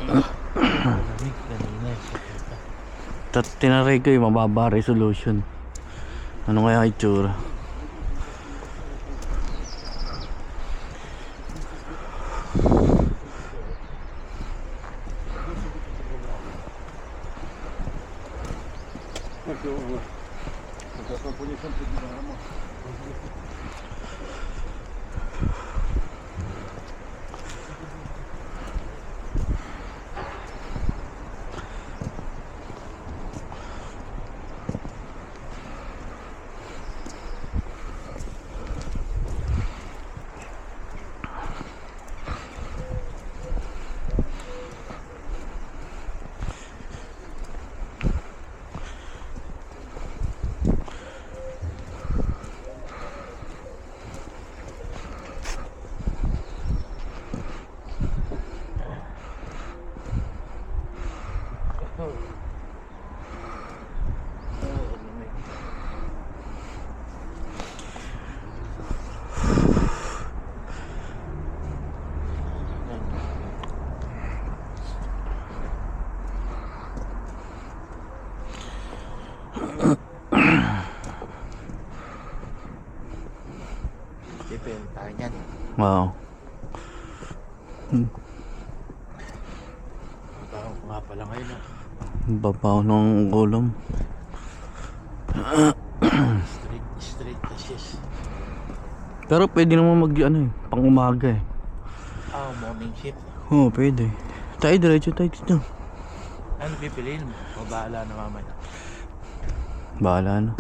Malamig kanina. Tinaray ko yung mababa resolution. Ano kaya itsura? Depende tayo niyan. Wow. Trabaho ko nga pala ngayon. Babaw ng ulam. Straight dishes. Pero pwede naman mag ano pang umaga Morning shift. Oo, pwede. Tayo diretso tayo dito. Ano pipiliin mo? O bahala na mamaya? Bahala na.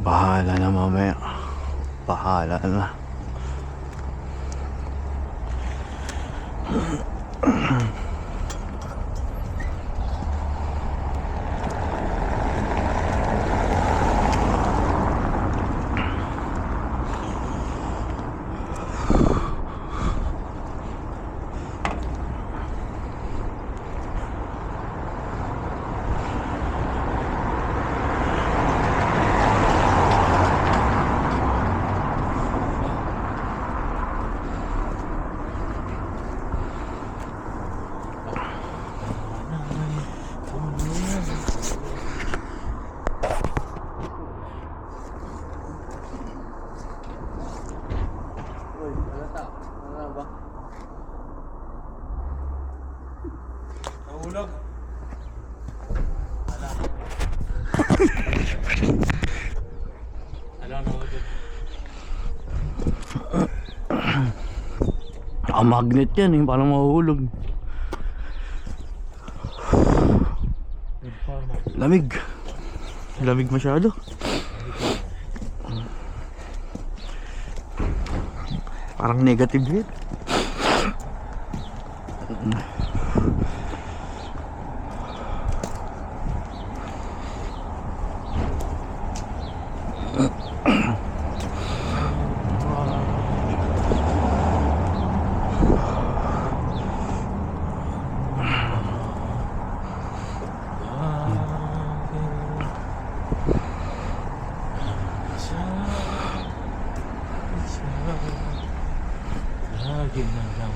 Bahala na mamaya. Bahala na. Nahulog. Alam nahulog. Magnet yan parang mahuhulog. Lamig. Lamig masyado. Parang negative heat. Lagi na lang.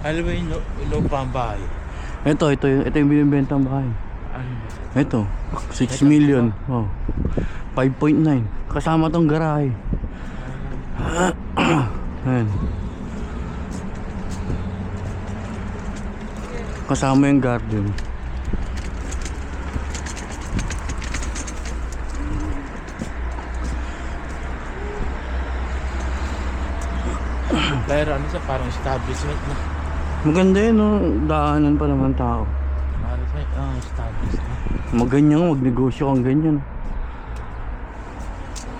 Alam mo yung lupang bahay? Ito yung binibentang bahay. Ano ba? Ito, 6 million. Oh. 5.9. Kasama tong garahe. Ayan. Kasama yung garden. Pero ano siya, parang establishment na. Maganda yun, no? Daanan pa naman tao. Parang siya, establishment. Maganyan, magnegosyo kang ganyan.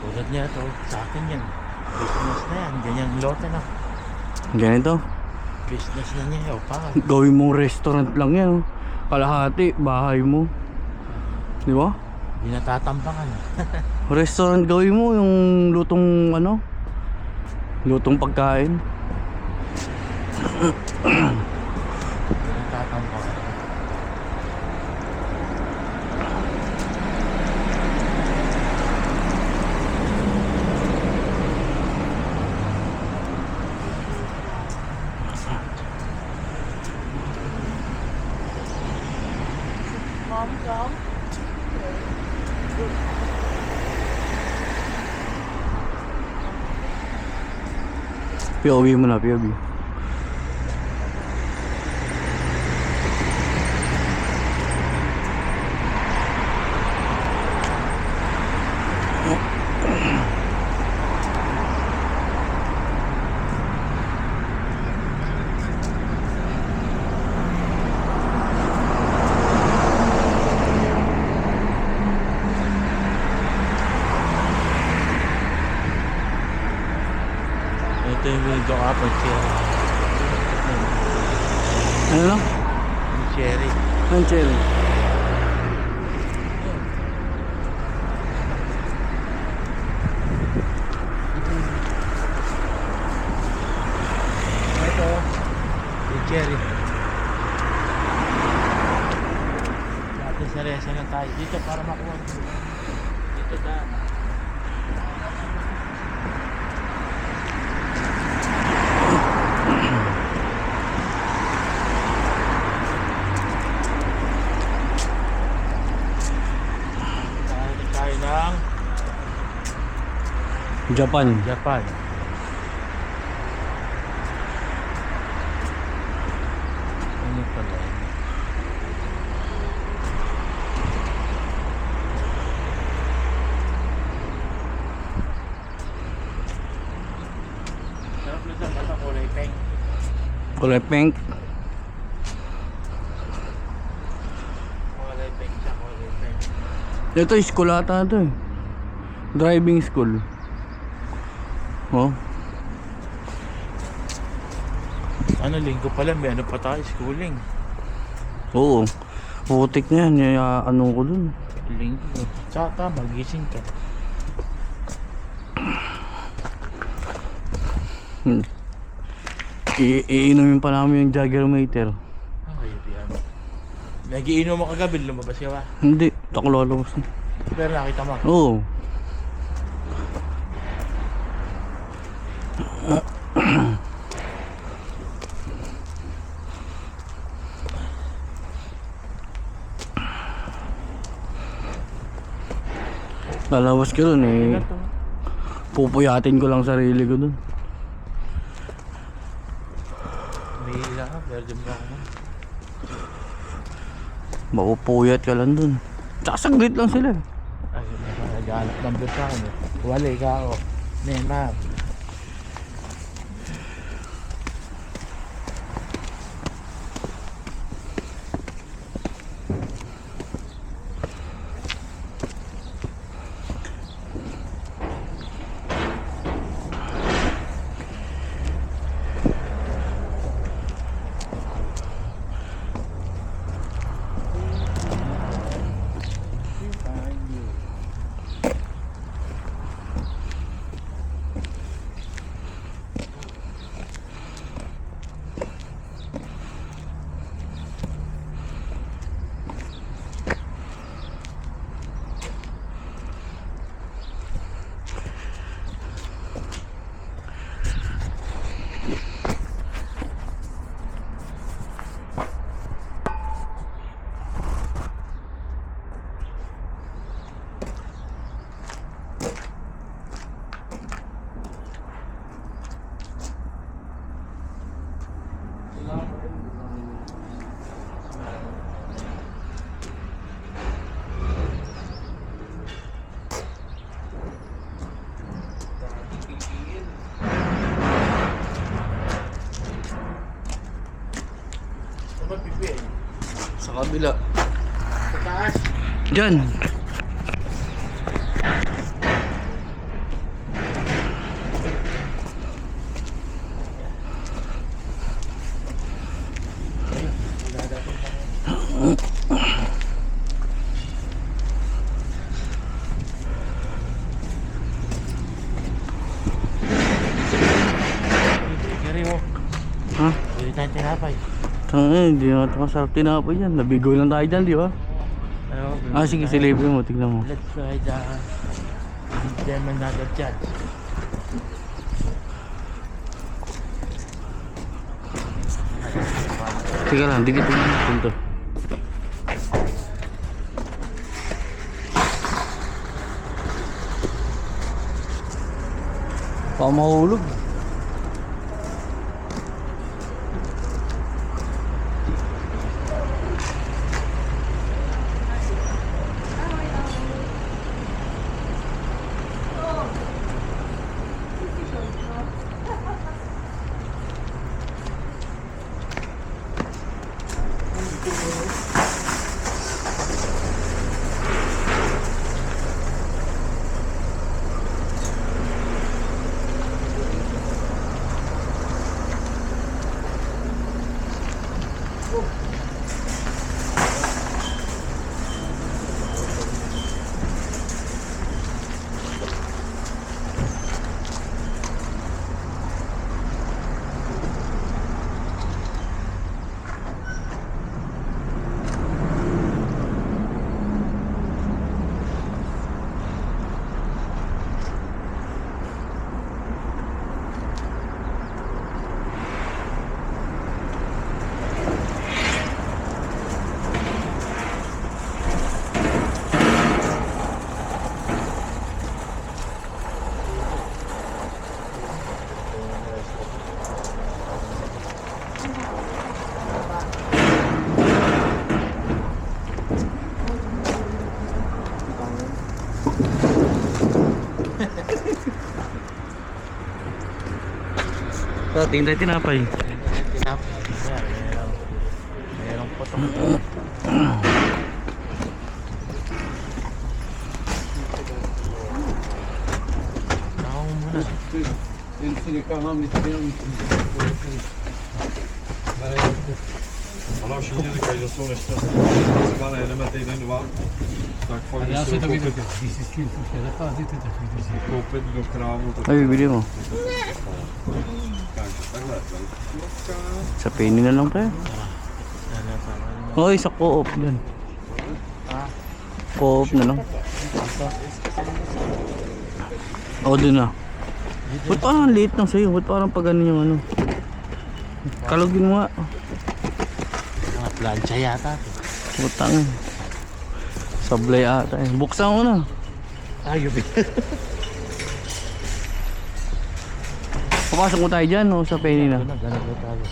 Tulad niya to, sa akin yan. Business na yan, ganyang lote na. Ganito. Business na niya, pa. Gawin mong restaurant lang yan, no? Kalahati, bahay mo. Di ba? Hindi natatambangan. Restaurant gawin mo, yung lutong ano? Lutong pagkain. Hindi natatambangan. POV mo na, POV. Ito yung window up ng cherry. Ano lang? Yung cherry. Ang cherry. Ito, yung cherry. Dati sa resa na tayo. Dito para makuha. Dito daan. Tayo ng Japan. Japan. Ano pala yun? Sarap na sa bata, kulay pink. Kulay pink. Kulay pink siya, kulay pink. Ito, school ata ito eh. Driving school. Oh. Ano, linggo pala, may ano pa tayo, schooling. Oo. Putik na yan. Ano ko dun. Linggo. Tsaka magising ka. Iinumin pa namin yung Jaggermeister. Ay, yan. Nagiinom mo kagabi, lumabas ka ba? Hindi. Ako lalabas na. Pero nakita mo. Oo. Lalabas ko dun eh. Pupuyatin ko lang sarili ko dun. May ilang ka, pero di mo ako man. Mapupuyat ka lang dun. Tsaka saglit lang sila. Ay, nag-aalap number sa akin eh. Wala ka ako. Neymar. Sa kabila. Sa taas. Diyan. Gary mo. Ha? Hindi tayo tinapay. Hindi na ito masarap tinapay yan. Nabigo lang tayo dyan, di ba? Ano? Sige, silipin mo. Tignan mo. Let's try the German nugget judge. Teka lang, dikit mo natin to. Baka mahulog. So, tingin tayo tinapay. Tinapay. Merong potong. Ako muna. Allora scegli che hai già solo stesso. Guarda, elementi in va. Tak fakt, Já že se to jsou viděl, koupit, když si s tím zacházíte, tak víte, že koupit do krámu. Tak, Ay, bibili mo. takže takhle. Velká. Sa penny na lang tayo. Ano pa? Hoy, sa co-op dyan. Co-op na lang. O, dun na. Ba't parang late lang sa'yo? Ba't parang pag ano yung ano? Kalugin mo nga. Mga plancha yata. Butang. Sablay ata eh. Buksan mo na. Ayun. Papasok mo tayo dyan o sa penny na. Ganun po tayo.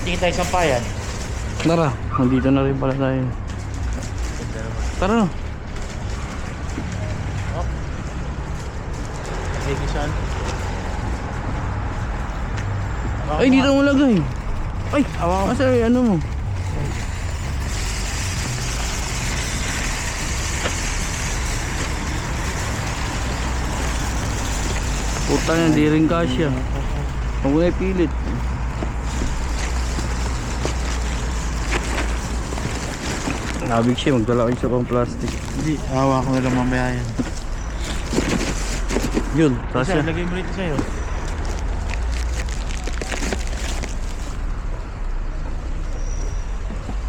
Tingin tayo sa payan. Tara, nandito na rin pala tayo. Tara na. Sige saan? Ay, dito mo lagay. Ay, asa ano mo? Puta na, di rin kasya. Huwag mo na ipilit. Nabig siya, magdala kayo sa pang plastic. Hindi, hawa ko na lang mamaya yan. Yun, Kasi kasya. lagay mo rito sa'yo.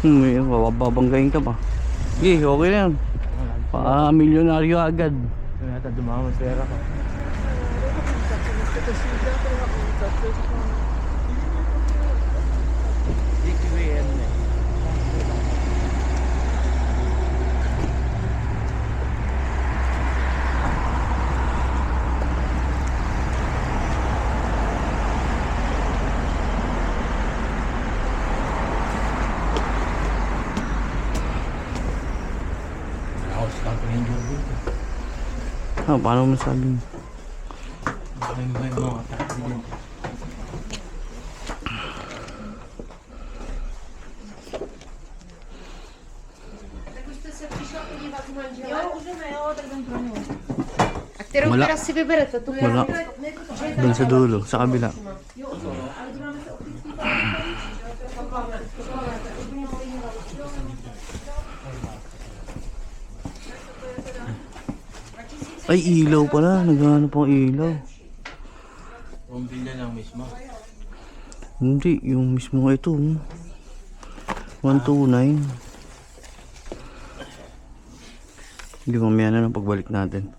May babanggain ka pa. Sige, okay na yan. Milyonaryo agad. Ito yata dumamang pera ko. Paano mo sabi? May mga taxi dyan. A kterou Wala. teda si vyberete? Tu Wala. Doon sa dulo, sa kabila. Ay, ilaw pala. Naghahanap pang ilaw. Bumbilya lang mismo. Hindi, yung mismo ito. 129. Hindi mamaya na ng pagbalik natin.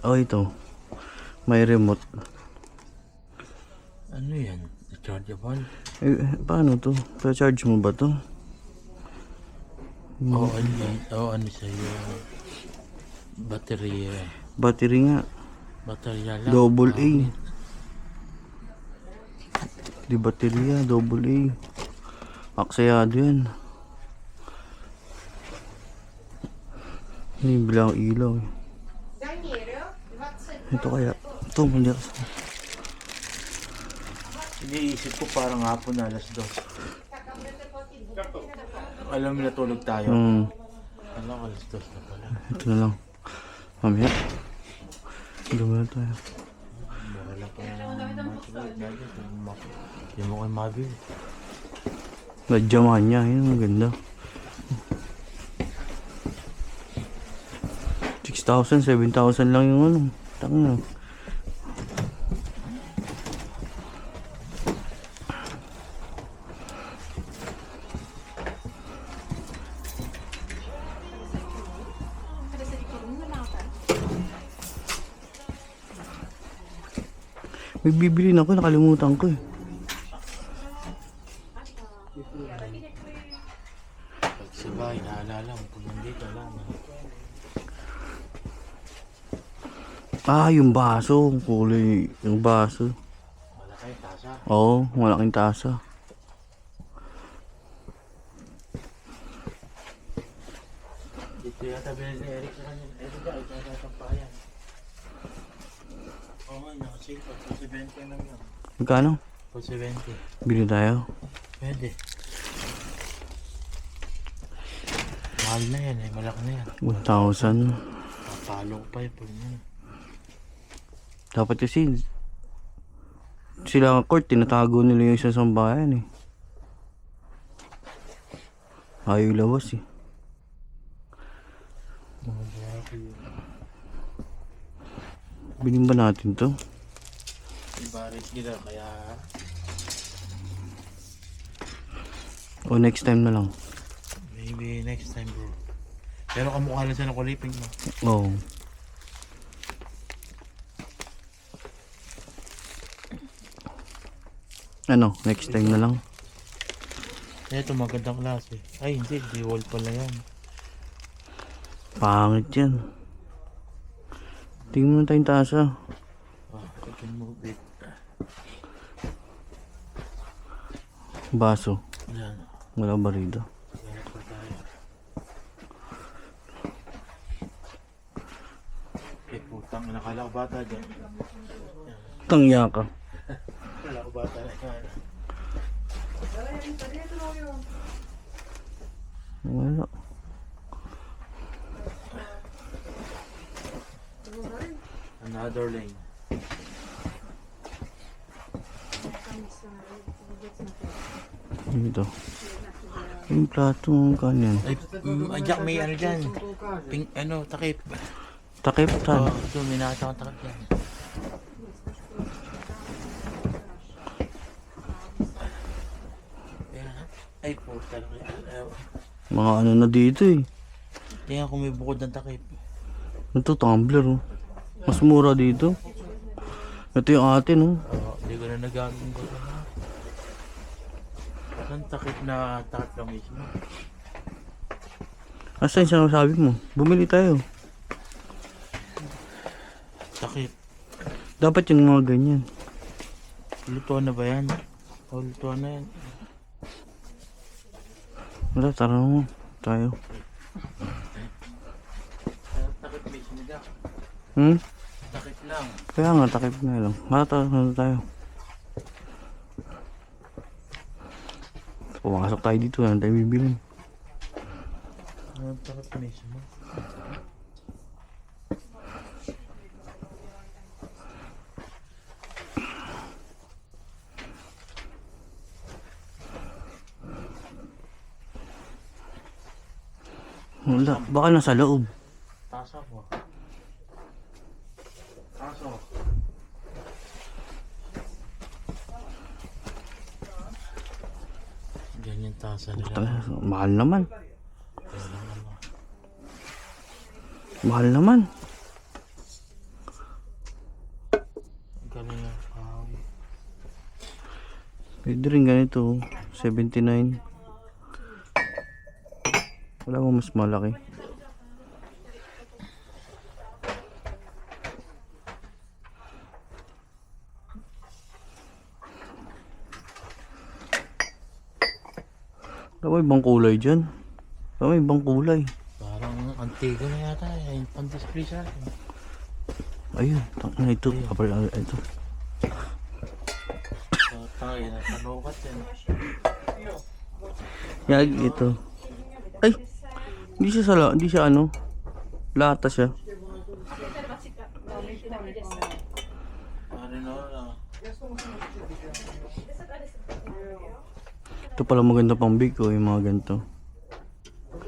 Oh, ito. May remote. Ano yan? Rechargeable? Paano to? Pa-charge mo ba to? Oo, ano yan? Oo, ano sa'yo? Battery. Battery nga. Baterya lang. Double A. Di baterya, double A. Aksayado yan. Hindi bilang ilaw eh. Ito kaya. Ito, mali ako. Iniisip ko parang hapon na alas 2. Alam mo natulog tayo. Alam ko alas 2 na pala. Ito na lang. Mamaya. Ito na tayo. Wala pa matulog na dyan. Hindi mo kayo mabili. Nadyamahan niya. Yun, maganda. 6,000, 7,000 lang yung ano. Tanga. May bibili na ako, nakalimutan ko eh. Pag sabay, naalala mo. Pag nandito, alam mo. Yung baso. Kulay. Yung baso. Malaki, tasa. Oo, malaking tasa. Dito yata binili ni Eric sa kanya. Eric ba? Ito yata sa payan. Oo, nakasave pa. 70 lang yan. Magkano? 70. Bili tayo. Pwede. Mahal na yan eh. Malaki na yan. 1,000. Papalo ko pa eh. Pag yun. Dapat kasi sila ang court, tinatago nila yung isang sambahan eh. Ayaw lawas eh. Bilhin ba natin to? Ibarit nila kaya O next time na lang. maybe next time bro. Pero kamukha lang siya ng kuliping mo. Oo. Ano, next time na lang. Ito magandang klase. Ay hindi, D-wall pala yan. Pangit yan. Tingnan mo tayong taas ah. I can move it. Baso. Yan. Wala ba rito? Ganit pa tayo. Eh putang, nakala ko bata dyan. Tangya ka. Nakala ko bata na yan. Wala. Another lane. Dito. Yung plato ng kanyan. Ay, Jack, may ano dyan. Pink, ano, takip. Takip tan. Oh, ito, may nakita kong takip dyan. Ayan. Ay, puta lang yan. Mga ano na dito eh. Tingnan kung may bukod ng takip. Ito tumbler oh. Mas mura dito. Ito yung atin oh. Oo, hindi ko na nagagawin ko. Ang takip na takip lang mismo. Asan siya sabi mo? Bumili tayo. Takip. Dapat yung mga ganyan. Lutuan na ba yan? O, lutuan na yan. Wala, tara mo. Tayo. Takip mismo dyan. Hmm? Takip lang. Kaya nga, takip nga lang. Tara tayo. Pumasok tayo dito. Ano tayo bibilin? Ang takip mismo. Wala, baka nasa loob. Tasa ko. Taso. Ganyan tasa nila. Mahal naman. Mahal naman. Galing ang kahoy. Pwede rin ganito. 79. Wala mo mas malaki. Wala mo ibang kulay dyan. Wala mo ibang kulay. Parang antigo na yata. Yung pan-display sa akin. Ayun, na ito. Ito. Tayo na panukat yan. Yag ito. Ay! Hindi siya ano. Lata siya. Ano na. Ito pala maganda pang big ko, yung mga ganito.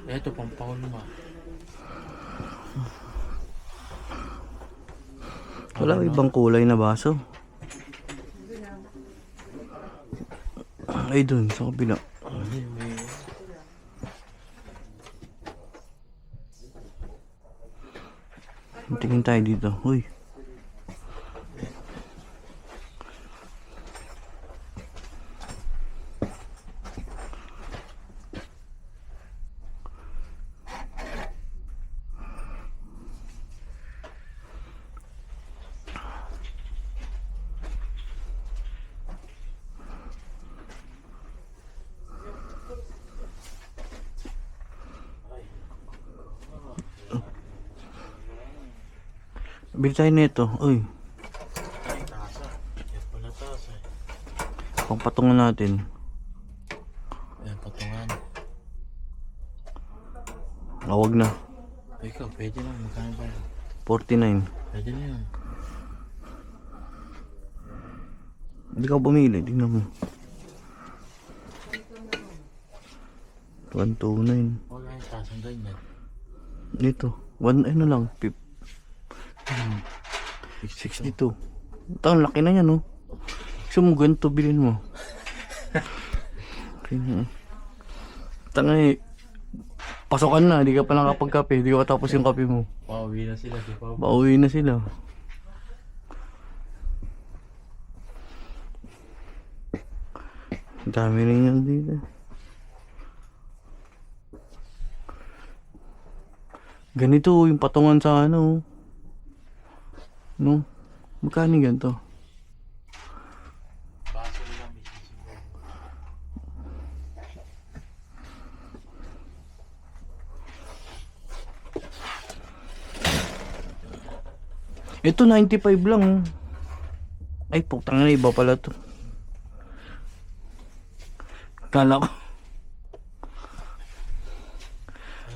Ito pang paulma. Wala ibang kulay na baso. Ay dun, sa kabila. Tingin tayo dito. Uy. Bili tayo nito. Uy. Ay, tasa. Yan pala tasa. Pangpatungan natin. Yan, patungan. Wag na. Ikaw, pwede lang. Magkano ba yan? 49. Pwede na yun. Hindi ka pumili, tingnan mo. 129. Huwag nga yung tasang ganyan. Dito, 1 ano lang, 62. Ang laki na yan, no? Gusto mo ganito, bilhin mo. Tangay, pasokan na, di ka pa nakapagkape, di ka tapos yung kape mo. Pauwi na sila, di ba? Pauwi na sila. Ang dami rin yan dito. Ganito yung patungan sa ano. No? Magkano ganito? Baso nila mismo siguro. Ito 95 lang. Oh. Ay, putang na, iba pala to. Kala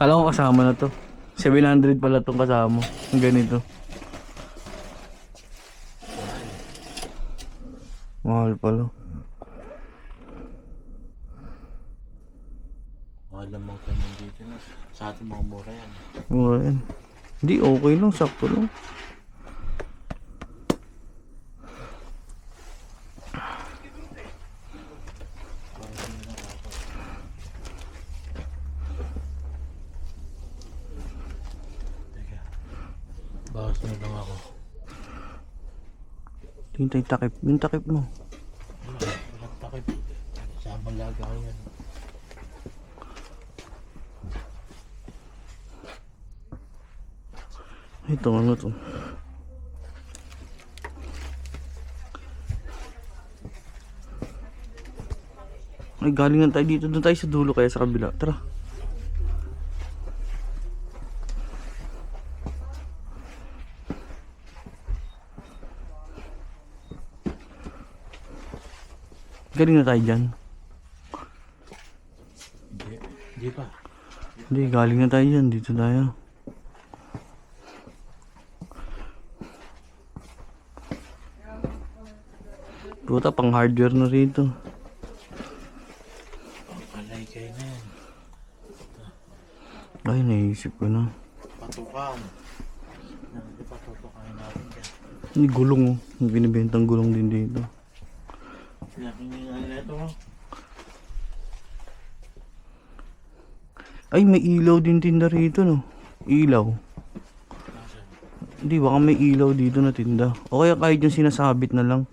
ko kasama na to. 700 pala tong kasama. Ang ganito. Mahal pala. Mahal naman kami dito na. Sa ating mga mura yan. Mura yan. Hindi, okay lang. Sakto lang. Bawas na lang ako. Tingin tayo takip. Yung takip mo. Walang takip. Sa malaga yan. Ito, ano to? Ay, galing na tayo dito. Doon tayo sa dulo kaya sa kabila. Tara. Galing na tayo dyan. Hindi pa. Hindi, galing na tayo dyan. Dito tayo. Puta, pang hardware na rito. Palay kayo na yan. Ay, naisip ko na. Patukan. Hindi pa tutukain natin dyan. Hindi, gulong oh. May binibentang gulong din dito. Pinakingan nila ito mo. Ay, may ilaw din tinda rito, no? Ilaw. Hindi, baka may ilaw dito na tinda. O kaya kahit yung sinasabit na lang.